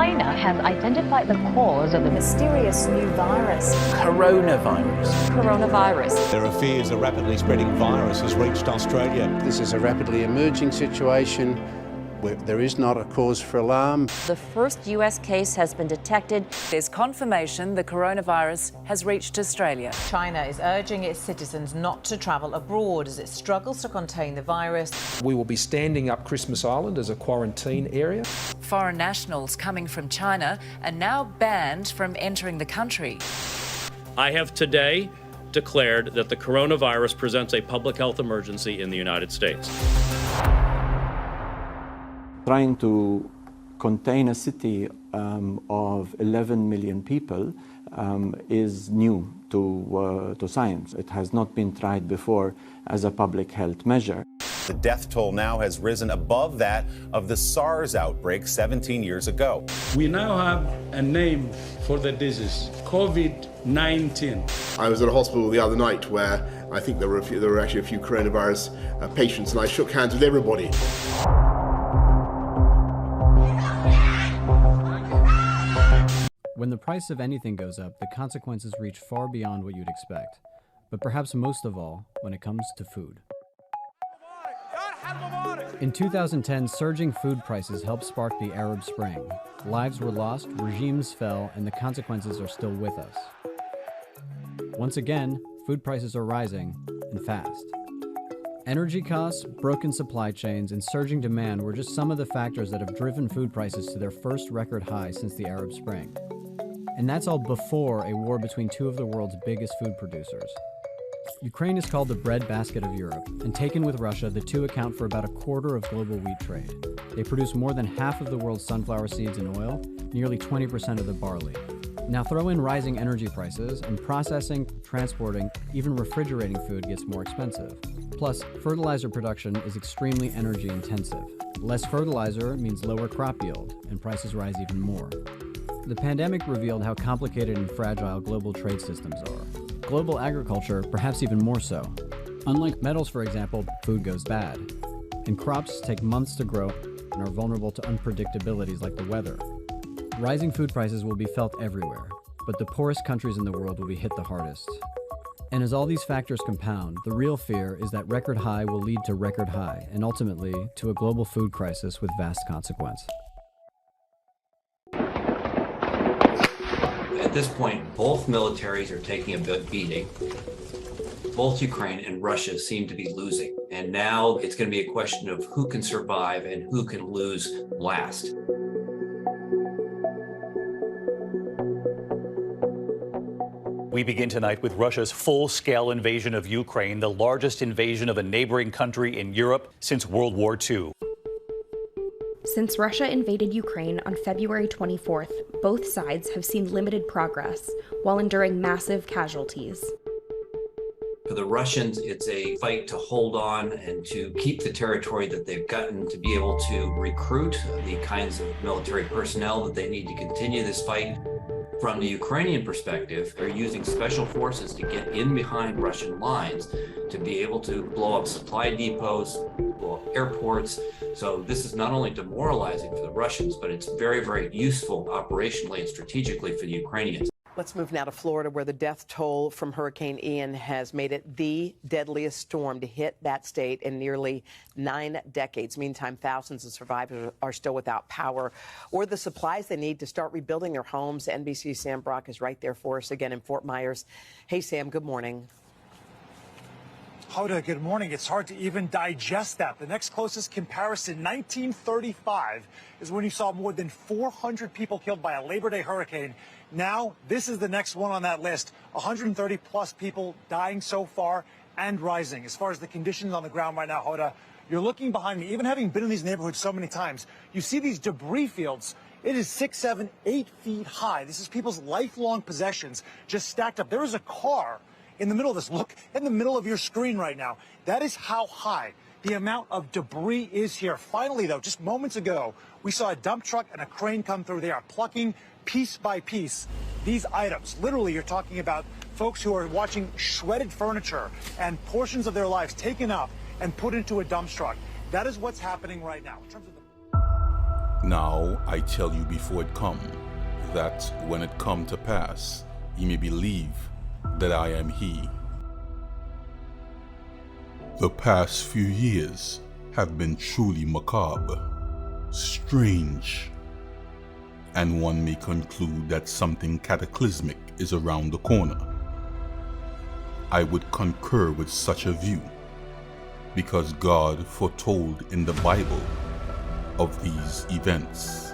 China has identified the cause of the mysterious new virus. Coronavirus. There are fears a rapidly spreading virus has reached Australia. This is a rapidly emerging situation where there is not a cause for alarm. The first US case has been detected. There's confirmation the coronavirus has reached Australia. China is urging its citizens not to travel abroad as it struggles to contain the virus. We will be standing up Christmas Island as a quarantine area. Foreign nationals coming from China are now banned from entering the country. I have today declared that the coronavirus presents a public health emergency in the United States. Trying to contain a city of 11 million people is new to science. It has not been tried before as a public health measure. The death toll now has risen above that of the SARS outbreak 17 years ago. We now have a name for the disease, COVID-19. I was at a hospital the other night where I think there were actually a few coronavirus patients, and I shook hands with everybody. When the price of anything goes up, the consequences reach far beyond what you'd expect. But perhaps most of all, when it comes to food. In 2010, surging food prices helped spark the Arab Spring. Lives were lost, regimes fell, and the consequences are still with us. Once again, food prices are rising, and fast. Energy costs, broken supply chains, and surging demand were just some of the factors that have driven food prices to their first record high since the Arab Spring. And that's all before a war between two of the world's biggest food producers. Ukraine is called the breadbasket of Europe, and taken with Russia, the two account for about a quarter of global wheat trade. They produce more than half of the world's sunflower seeds and oil, nearly 20% of the barley. Now throw in rising energy prices, and processing, transporting, even refrigerating food gets more expensive. Plus, fertilizer production is extremely energy intensive. Less fertilizer means lower crop yield, and prices rise even more. The pandemic revealed how complicated and fragile global trade systems are. Global agriculture, perhaps even more so. Unlike metals, for example, food goes bad. And crops take months to grow and are vulnerable to unpredictabilities like the weather. Rising food prices will be felt everywhere, but the poorest countries in the world will be hit the hardest. And as all these factors compound, the real fear is that record high will lead to record high, and ultimately to a global food crisis with vast consequence. At this point, both militaries are taking a beating. Both Ukraine and Russia seem to be losing. And now it's going to be a question of who can survive and who can lose last. We begin tonight with Russia's full-scale invasion of Ukraine, the largest invasion of a neighboring country in Europe since World War II. Since Russia invaded Ukraine on February 24th, both sides have seen limited progress while enduring massive casualties. For the Russians, it's a fight to hold on and to keep the territory that they've gotten, to be able to recruit the kinds of military personnel that they need to continue this fight. From the Ukrainian perspective, they're using special forces to get in behind Russian lines to be able to blow up supply depots, blow up airports. So this is not only demoralizing for the Russians, but it's very, very useful operationally and strategically for the Ukrainians. Let's move now to Florida, where the death toll from Hurricane Ian has made it the deadliest storm to hit that state in nearly 9 decades. Meantime, thousands of survivors are still without power or the supplies they need to start rebuilding their homes. NBC's Sam Brock is right there for us again in Fort Myers. Hey, Sam, good morning. Hoda, good morning. It's hard to even digest that. The next closest comparison, 1935, is when you saw more than 400 people killed by a Labor Day hurricane. Now, this is the next one on that list. 130 plus people dying so far and rising. As far as the conditions on the ground right now, Hoda, you're looking behind me. Even having been in these neighborhoods so many times, you see these debris fields. It is 6, 7, 8 feet high. This is people's lifelong possessions just stacked up. There is a car in the middle of this. Look in the middle of your screen right now. That is how high the amount of debris is here. Finally, though, just moments ago, we saw a dump truck and a crane come through. They are plucking piece by piece these items. Literally, you're talking about folks who are watching shredded furniture and portions of their lives taken up and put into a dump truck. That is what's happening right now. In terms of Now I tell you before it come, that when it come to pass, ye may believe that I am he. The past few years have been truly macabre, strange, and one may conclude that something cataclysmic is around the corner. I would concur with such a view, because God foretold in the Bible of these events.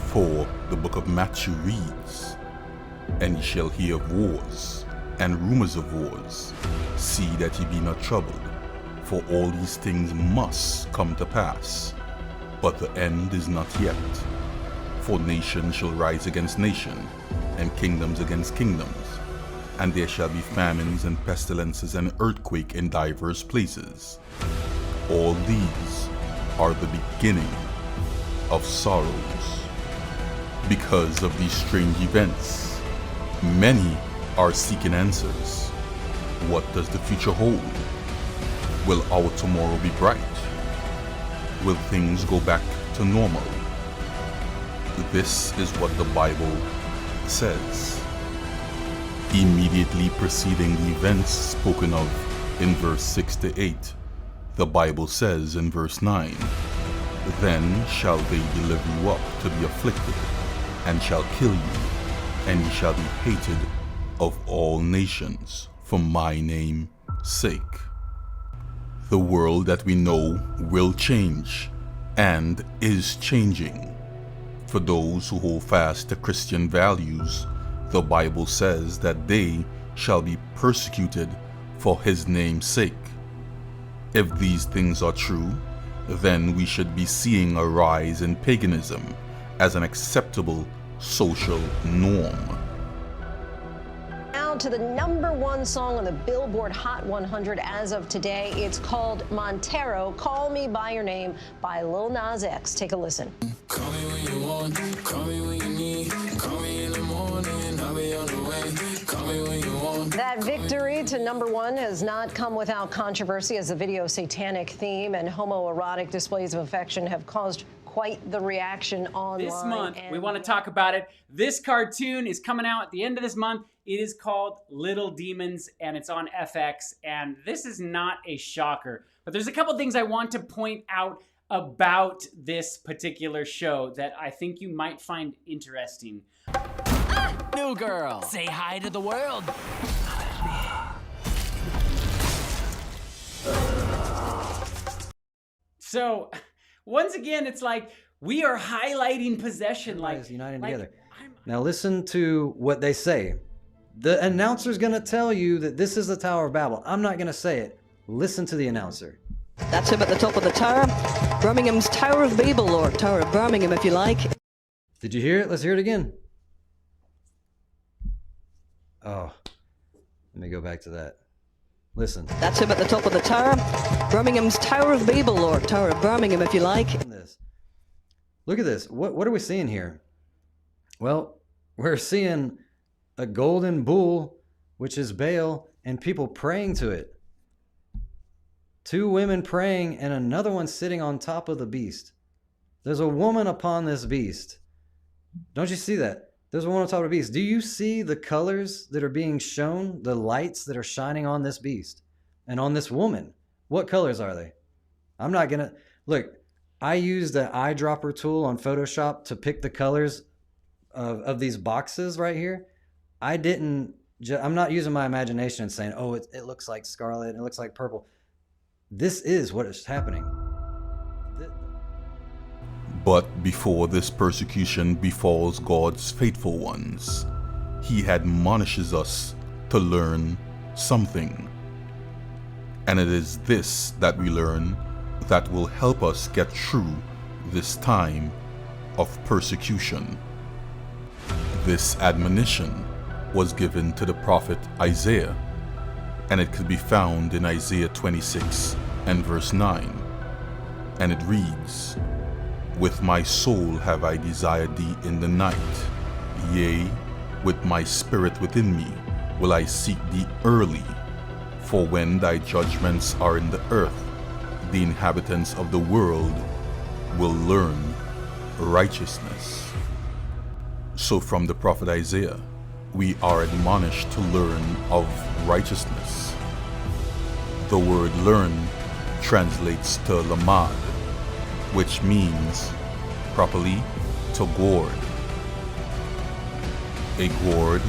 For the book of Matthew reads, "And ye shall hear of wars, and rumors of wars. See that ye be not troubled, for all these things must come to pass. But the end is not yet. For nation shall rise against nation, and kingdoms against kingdoms. And there shall be famines and pestilences and earthquake in divers places. All these are the beginning of sorrows." Because of these strange events, many are seeking answers. What does the future hold? Will our tomorrow be bright? Will things go back to normal? This is what the Bible says. Immediately preceding the events spoken of in verse 6 to 8, the Bible says in verse 9, "Then shall they deliver you up to be afflicted, and shall kill you, and ye shall be hated of all nations for my name's sake." The world that we know will change, and is changing. For those who hold fast to Christian values, the Bible says that they shall be persecuted for his name's sake. If these things are true, then we should be seeing a rise in paganism as an acceptable social norm. Now to the #1 song on the Billboard Hot 100 as of today. It's called Montero, "Call Me By Your Name" by Lil Nas X. Take a listen. Call me when you want, call me when you need, call me in the morning, I'll be on the way, call me when you want. That victory to #1 has not come without controversy, as the video's satanic theme and homoerotic displays of affection have caused quite the reaction online. This month, we want to talk about it. This cartoon is coming out at the end of this month. It is called Little Demons, and it's on FX, and this is not a shocker. But there's a couple things I want to point out about this particular show that I think you might find interesting. New girl, say hi to the world. So, once again, it's like we are highlighting possession, like uniting together. Now listen to what they say. The announcer's gonna tell you that this is the Tower of Babel. I'm not gonna say it. Listen to the announcer. That's him at the top of the tower. Birmingham's Tower of Babel, or Tower of Birmingham if you like. Did you hear it? Let's hear it again. Oh, let me go back to that. Listen. That's him at the top of the tower. Birmingham's Tower of Babel, or Tower of Birmingham if you like. Look at this. What are we seeing here? Well, we're seeing a golden bull, which is Baal, and people praying to it. 2 women praying and another one sitting on top of the beast. There's a woman upon this beast. Don't you see that? There's a woman on top of the beast. Do you see the colors that are being shown? The lights that are shining on this beast and on this woman. What colors are they? I'm not gonna... Look, I used the eyedropper tool on Photoshop to pick the colors of these boxes right here. I'm not using my imagination and saying, oh, it looks like scarlet, it looks like purple. This is what is happening. But before this persecution befalls God's faithful ones, he admonishes us to learn something. And it is this that we learn that will help us get through this time of persecution. This admonition was given to the prophet Isaiah, and it could be found in Isaiah 26 and verse 9. And it reads, "With my soul have I desired thee in the night, yea, with my spirit within me will I seek thee early. For when thy judgments are in the earth, the inhabitants of the world will learn righteousness. So from the prophet Isaiah, we are admonished to learn of righteousness. The word learn translates to lamad, which means properly to gourd. A gourd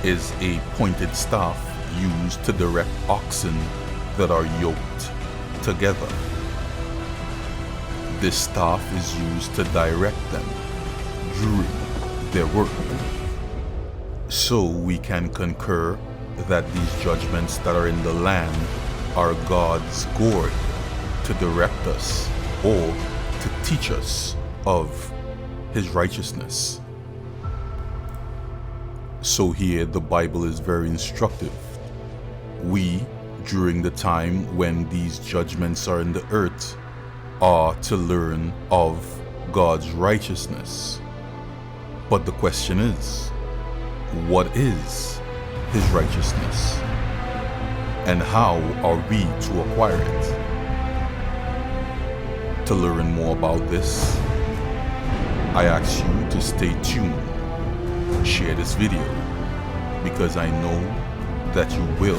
is a pointed staff used to direct oxen that are yoked together. This staff is used to direct them during their work. So we can concur that these judgments that are in the land are God's gourd to direct us or to teach us of his righteousness. So here the Bible is very instructive. We, during the time when these judgments are in the earth, are to learn of God's righteousness. But the question is, what is his righteousness? And how are we to acquire it? To learn more about this, I ask you to stay tuned. Share this video, because I know that you will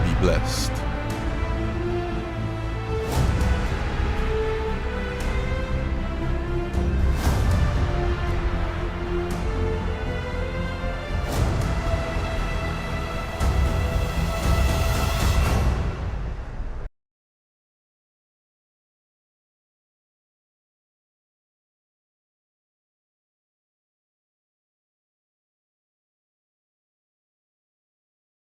be blessed.